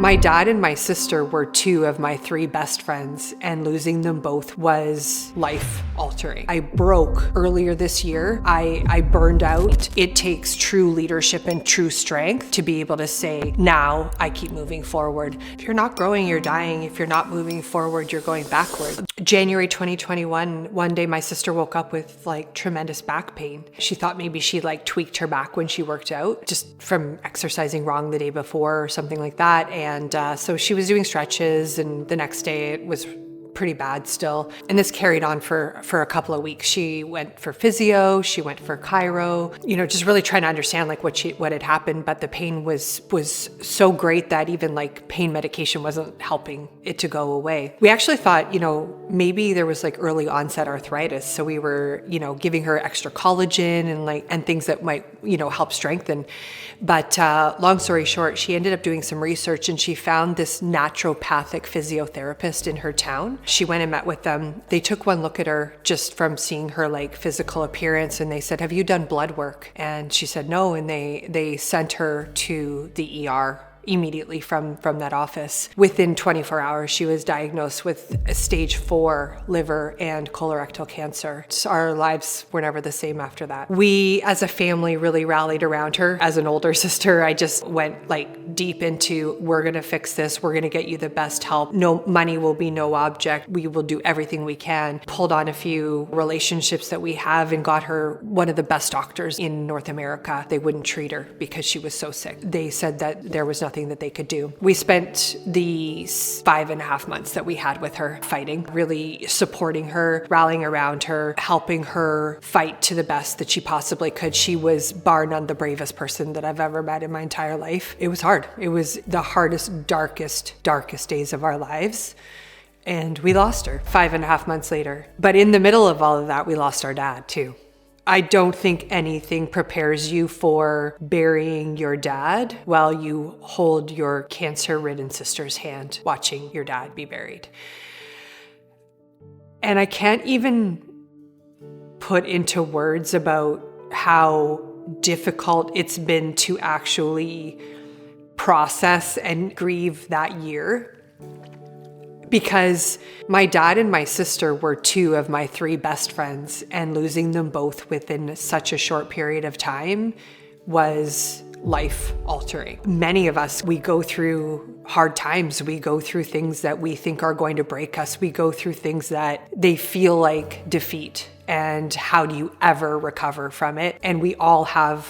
My dad and my sister were two of my three best friends, and losing them both was life-altering. I broke earlier this year. I burned out. It takes true leadership and true strength to be able to say, now I keep moving forward. If you're not growing, you're dying. If you're not moving forward, you're going backward. January 2021, one day my sister woke up with tremendous back pain. She thought maybe she tweaked her back when she worked out, just from exercising wrong the day before or something like that. And so she was doing stretches, and the next day it was pretty bad still. And this carried on for a couple of weeks. She went for physio, she went for chiro, just really trying to understand what had happened. But the pain was so great that even pain medication wasn't helping it to go away. We actually thought, maybe there was early onset arthritis. So we were, giving her extra collagen and things that might, help strengthen. But long story short, she ended up doing some research, and she found this naturopathic physiotherapist in her town. She went and met with them. They took one look at her just from seeing her physical appearance, and they said, "Have you done blood work?" And she said no, and they sent her to the ER immediately from that office. Within 24 hours, she was diagnosed with stage 4 liver and colorectal cancer. Our lives were never the same after that. We, as a family, really rallied around her. As an older sister, I just went deep into, we're gonna fix this, we're gonna get you the best help. No, money will be no object. We will do everything we can. Pulled on a few relationships that we have and got her one of the best doctors in North America. They wouldn't treat her because she was so sick. They said that there was nothing that they could do. We spent the 5.5 months that we had with her fighting, really supporting her, rallying around her, helping her fight to the best that she possibly could. She was bar none the bravest person that I've ever met in my entire life. It was hard. It was the hardest, darkest days of our lives. And we lost her 5.5 months later. But in the middle of all of that, we lost our dad too. I don't think anything prepares you for burying your dad while you hold your cancer-ridden sister's hand, watching your dad be buried. And I can't even put into words about how difficult it's been to actually process and grieve that year. Because my dad and my sister were two of my three best friends, and losing them both within such a short period of time was life-altering. Many of us, we go through hard times. We go through things that we think are going to break us. We go through things that they feel like defeat. And how do you ever recover from it? And we all have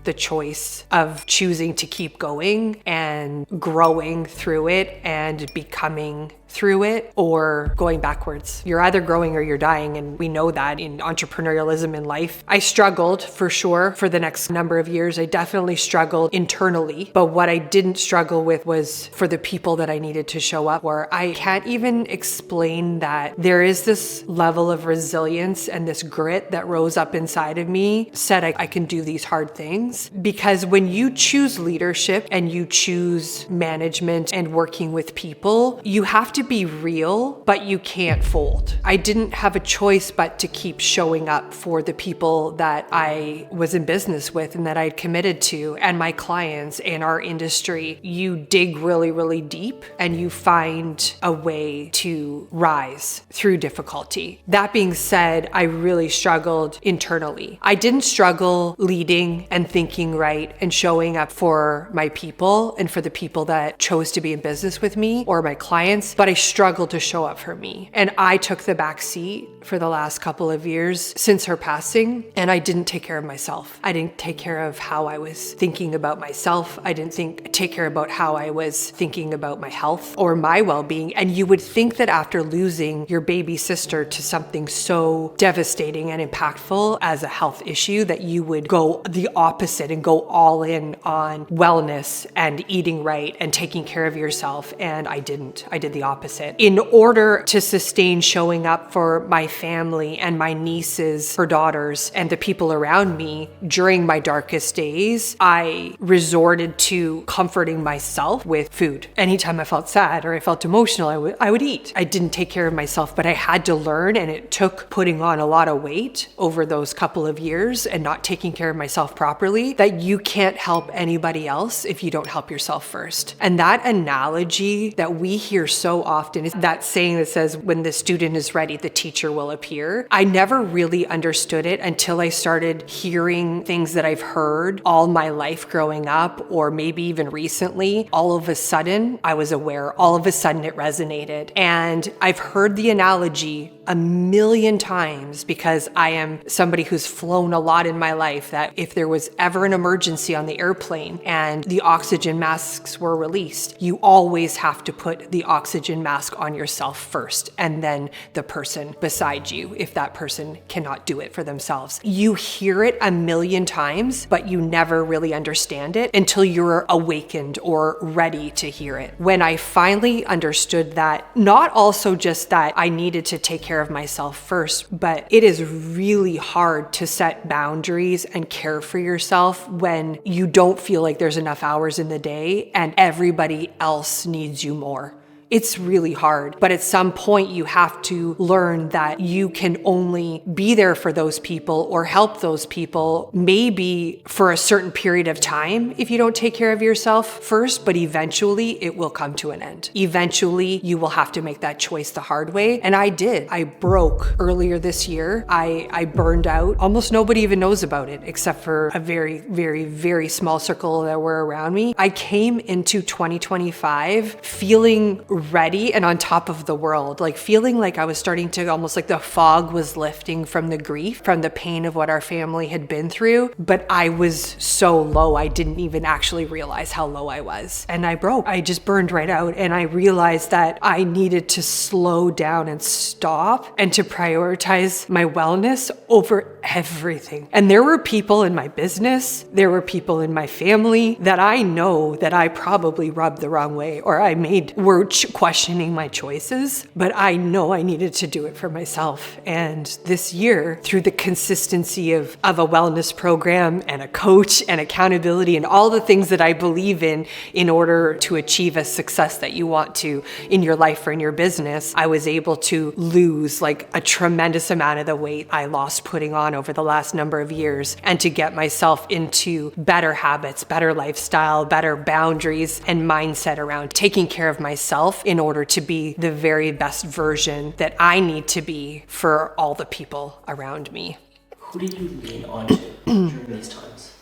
the choice of choosing to keep going and growing through it and becoming through it, or going backwards. You're either growing or you're dying, and we know that in entrepreneurialism in life. I struggled for sure for the next number of years. I definitely struggled internally, but what I didn't struggle with was for the people that I needed to show up for. I can't even explain that there is this level of resilience and this grit that rose up inside of me, said I can do these hard things. Because when you choose leadership and you choose management and working with people, you have to be real, but you can't fold. I didn't have a choice but to keep showing up for the people that I was in business with and that I'd committed to, and my clients and our industry. You dig really, really deep and you find a way to rise through difficulty. That being said, I really struggled internally. I didn't struggle leading and thinking right and showing up for my people and for the people that chose to be in business with me or my clients, but I struggled to show up for me. And I took the back seat for the last couple of years since her passing, and I didn't take care of myself. I didn't take care of how I was thinking about myself. I didn't take care about how I was thinking about my health or my well-being. And you would think that after losing your baby sister to something so devastating and impactful as a health issue, that you would go the opposite and go all in on wellness and eating right and taking care of yourself. And I didn't. I did the opposite. opposite. In order to sustain showing up for my family and my nieces, her daughters, and the people around me during my darkest days, I resorted to comforting myself with food. Anytime I felt sad or I felt emotional, I would eat. I didn't take care of myself, but I had to learn, and it took putting on a lot of weight over those couple of years and not taking care of myself properly, that you can't help anybody else if you don't help yourself first. And that analogy that we hear so often is that saying that says, when the student is ready, the teacher will appear. I never really understood it until I started hearing things that I've heard all my life growing up, or maybe even recently. All of a sudden, I was aware. All of a sudden, it resonated. And I've heard the analogy a million times because I am somebody who's flown a lot in my life, that if there was ever an emergency on the airplane and the oxygen masks were released, you always have to put the oxygen mask on yourself first, and then the person beside you, if that person cannot do it for themselves. You hear it a million times, but you never really understand it until you're awakened or ready to hear it. When I finally understood that, not also just that I needed to take care of myself first, but it is really hard to set boundaries and care for yourself when you don't feel like there's enough hours in the day and everybody else needs you more. It's really hard, but at some point you have to learn that you can only be there for those people or help those people maybe for a certain period of time if you don't take care of yourself first, but eventually it will come to an end. Eventually you will have to make that choice the hard way. And I did. I broke earlier this year. I burned out. Almost nobody even knows about it except for a very, very, very small circle that were around me. I came into 2025 feeling ready and on top of the world, like feeling like I was starting to almost like the fog was lifting from the grief, from the pain of what our family had been through. But I was so low, I didn't even actually realize how low I was. And I broke. I just burned right out. And I realized that I needed to slow down and stop and to prioritize my wellness over everything. And there were people in my business, there were people in my family that I know that I probably rubbed the wrong way, or were questioning my choices, but I know I needed to do it for myself. And this year, through the consistency of a wellness program and a coach and accountability and all the things that I believe in order to achieve a success that you want to in your life or in your business, I was able to lose like a tremendous amount of the weight I lost putting on over the last number of years, and to get myself into better habits, better lifestyle, better boundaries and mindset around taking care of myself in order to be the very best version that I need to be for all the people around me. Who did you lean on to during these times?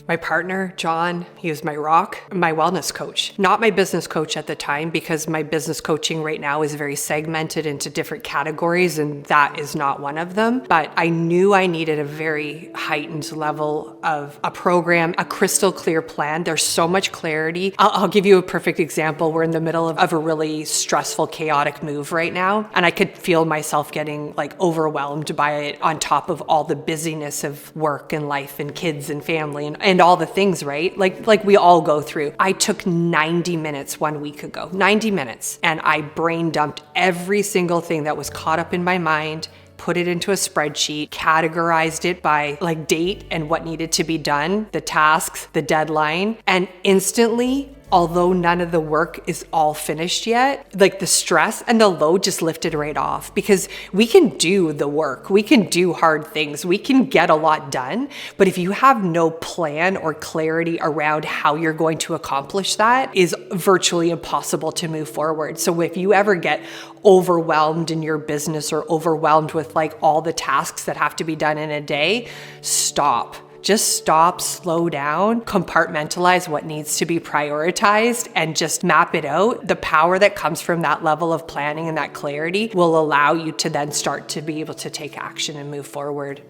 My partner, John, he was my rock, my wellness coach. Not my business coach at the time, because my business coaching right now is very segmented into different categories, and that is not one of them. But I knew I needed a very heightened level of a program, a crystal clear plan. There's so much clarity. I'll give you a perfect example. We're in the middle of a really stressful, chaotic move right now, and I could feel myself getting like overwhelmed by it on top of all the busyness of work and life and kids and family and all the things, right? Like we all go through. I took 90 minutes 1 week ago, 90 minutes, and I brain dumped every single thing that was caught up in my mind, put it into a spreadsheet, categorized it by like date and what needed to be done, the tasks, the deadline, and instantly, although none of the work is all finished yet, like the stress and the load just lifted right off, because we can do the work, we can do hard things, we can get a lot done. But if you have no plan or clarity around how you're going to accomplish that, is virtually impossible to move forward. So if you ever get overwhelmed in your business or overwhelmed with like all the tasks that have to be done in a day, stop. Just stop, slow down, compartmentalize what needs to be prioritized, and just map it out. The power that comes from that level of planning and that clarity will allow you to then start to be able to take action and move forward.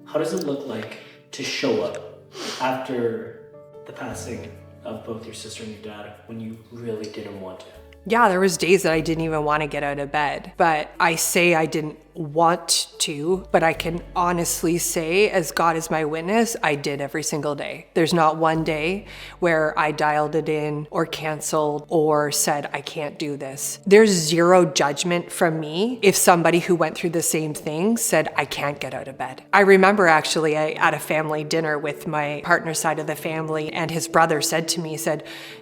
How does it look like to show up after the passing of both your sister and your dad when you really didn't want to? Yeah, there was days that I didn't even want to get out of bed, but I say I didn't want to, but I can honestly say, as God is my witness, I did every single day. There's not one day where I dialed it in or canceled or said, I can't do this. There's zero judgment from me if somebody who went through the same thing said, I can't get out of bed. I remember actually at a family dinner with my partner's side of the family, and his brother said to me,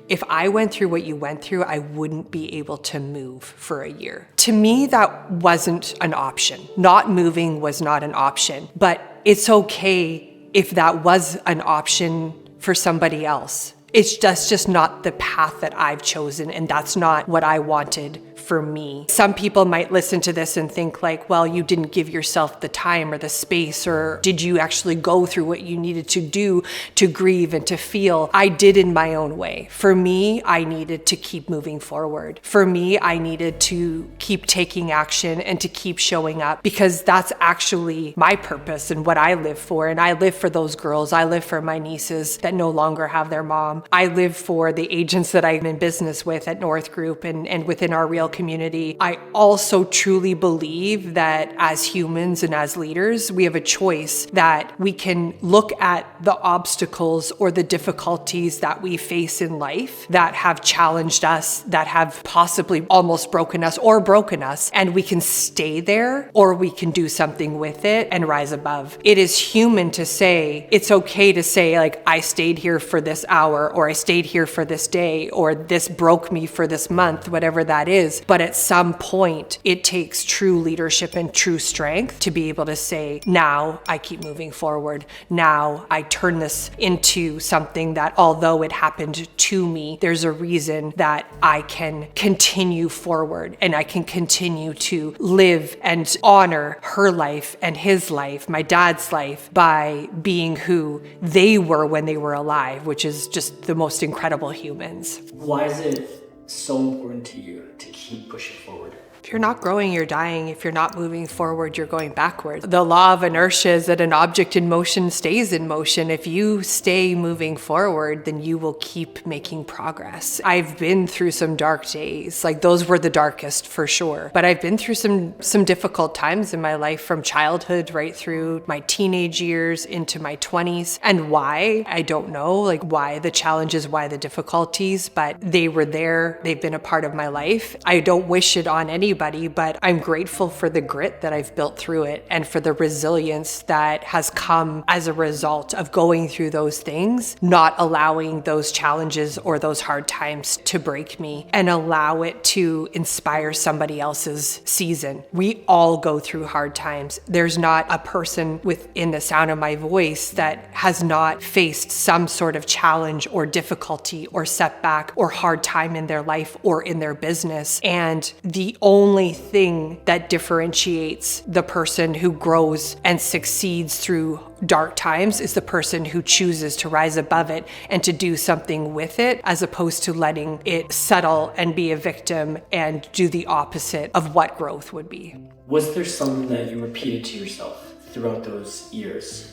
if I went through what you went through, I wouldn't be able to move for a year. To me, that wasn't an option. Not moving was not an option, but it's okay if that was an option for somebody else. That's just not the path that I've chosen, and that's not what I wanted for me. Some people might listen to this and think like, well, you didn't give yourself the time or the space, or did you actually go through what you needed to do to grieve and to feel? I did in my own way. For me, I needed to keep moving forward. For me, I needed to keep taking action and to keep showing up, because that's actually my purpose and what I live for. And I live for those girls. I live for my nieces that no longer have their mom. I live for the agents that I'm in business with at North Group and within our real community. I also truly believe that as humans and as leaders, we have a choice that we can look at the obstacles or the difficulties that we face in life that have challenged us, that have possibly almost broken us, and we can stay there, or we can do something with it and rise above. It is human to say, it's okay to say, like, I stayed here for this hour, or I stayed here for this day, or this broke me for this month, whatever that is. But at some point, it takes true leadership and true strength to be able to say, now I keep moving forward. Now I turn this into something that, although it happened to me, there's a reason that I can continue forward, and I can continue to live and honor her life and his life, my dad's life, by being who they were when they were alive, which is just the most incredible humans. Why is it so important to you to keep pushing forward? If you're not growing, you're dying. If you're not moving forward, you're going backwards. The law of inertia is that an object in motion stays in motion. If you stay moving forward, then you will keep making progress. I've been through some dark days. Like, those were the darkest for sure. But I've been through some difficult times in my life, from childhood right through my teenage years into my 20s. And why? I don't know. Like, why the challenges, why the difficulties, but they were there. They've been a part of my life. I don't wish it on anybody, but I'm grateful for the grit that I've built through it, and for the resilience that has come as a result of going through those things, not allowing those challenges or those hard times to break me, and allow it to inspire somebody else's season. We all go through hard times. There's not a person within the sound of my voice that has not faced some sort of challenge or difficulty or setback or hard time in their life or in their business. And the only thing that differentiates the person who grows and succeeds through dark times is the person who chooses to rise above it and to do something with it, as opposed to letting it settle and be a victim and do the opposite of what growth would be. Was there something that you repeated to yourself throughout those years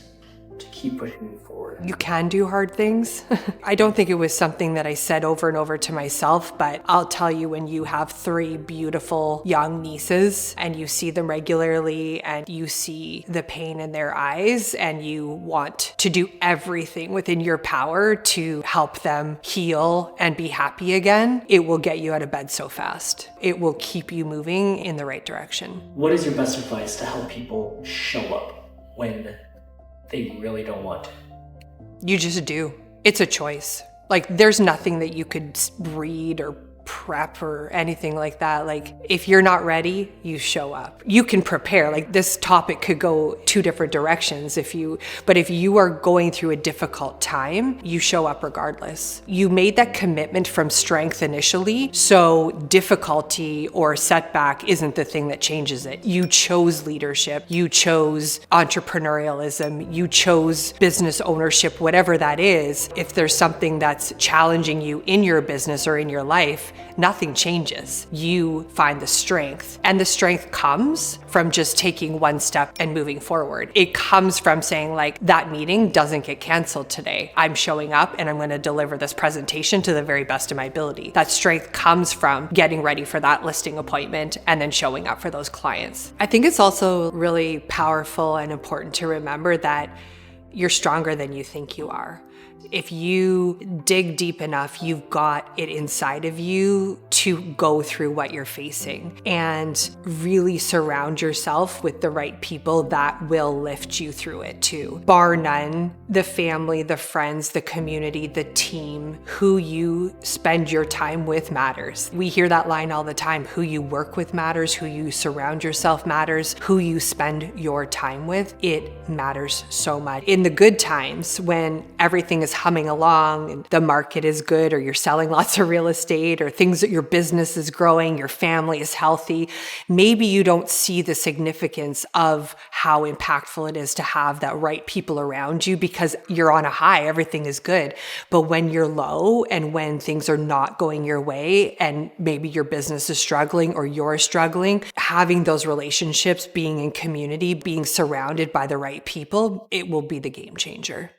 to keep pushing forward? You can do hard things. I don't think it was something that I said over and over to myself, but I'll tell you, when you have 3 beautiful young nieces and you see them regularly and you see the pain in their eyes and you want to do everything within your power to help them heal and be happy again, it will get you out of bed so fast. It will keep you moving in the right direction. What is your best advice to help people show up when they really don't want to? You just do. It's a choice. Like, there's nothing that you could read or prep or anything like that. Like, if you're not ready, you show up. You can prepare. Like, this topic could go 2 different directions but if you are going through a difficult time, you show up regardless. You made that commitment from strength initially, so difficulty or setback isn't the thing that changes it. You chose leadership, you chose entrepreneurialism, you chose business ownership, whatever that is. If there's something that's challenging you in your business or in your life, nothing changes. You find the strength, and the strength comes from just taking one step and moving forward. It comes from saying like, that meeting doesn't get canceled today. I'm showing up and I'm going to deliver this presentation to the very best of my ability. That strength comes from getting ready for that listing appointment and then showing up for those clients. I think it's also really powerful and important to remember that you're stronger than you think you are. If you dig deep enough, you've got it inside of you to go through what you're facing, and really surround yourself with the right people that will lift you through it too. Bar none, the family, the friends, the community, the team, who you spend your time with matters. We hear that line all the time, who you work with matters, who you surround yourself matters, who you spend your time with. It matters so much. In the good times, when everything is humming along and the market is good, or you're selling lots of real estate, or things that your business is growing, your family is healthy, maybe you don't see the significance of how impactful it is to have that right people around you because you're on a high, everything is good. But when you're low and when things are not going your way and maybe your business is struggling or you're struggling, having those relationships, being in community, being surrounded by the right people, it will be the game changer.